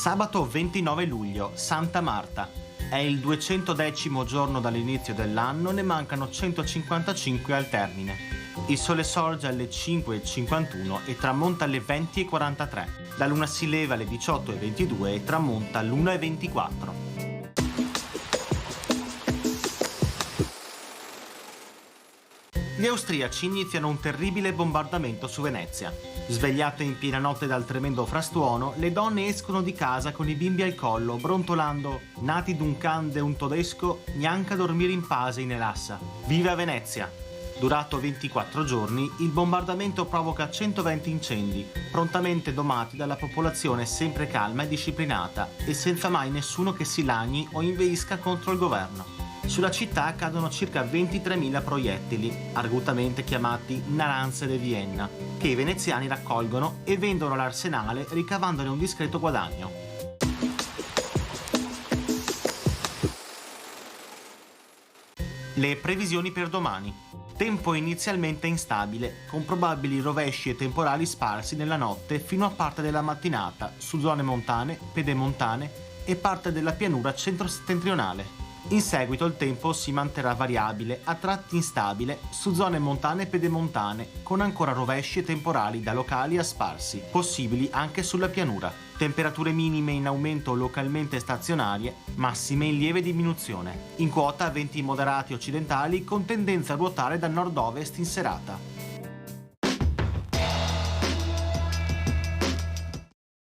Sabato 29 luglio, Santa Marta. È il 210° giorno dall'inizio dell'anno, ne mancano 155 al termine. Il sole sorge alle 5:51 e tramonta alle 20:43. La luna si leva alle 18:22 e tramonta all'1:24. Gli austriaci iniziano un terribile bombardamento su Venezia. Svegliate in piena notte dal tremendo frastuono, le donne escono di casa con i bimbi al collo, brontolando «Nati d'un can de un tedesco, neanche a dormire in pace in elassa. Viva Venezia!». Durato 24 giorni, il bombardamento provoca 120 incendi, prontamente domati dalla popolazione sempre calma e disciplinata e senza mai nessuno che si lagni o inveisca contro il governo. Sulla città cadono circa 23.000 proiettili, argutamente chiamati Naranze de Vienna, che i veneziani raccolgono e vendono all'arsenale ricavandone un discreto guadagno. Le previsioni per domani. Tempo inizialmente instabile, con probabili rovesci e temporali sparsi nella notte fino a parte della mattinata su zone montane, pedemontane e parte della pianura centro-settentrionale. In seguito il tempo si manterrà variabile, a tratti instabile, su zone montane e pedemontane, con ancora rovesci e temporali da locali a sparsi, possibili anche sulla pianura. Temperature minime in aumento localmente stazionarie, massime in lieve diminuzione. In quota venti moderati occidentali con tendenza a ruotare da nord-ovest in serata.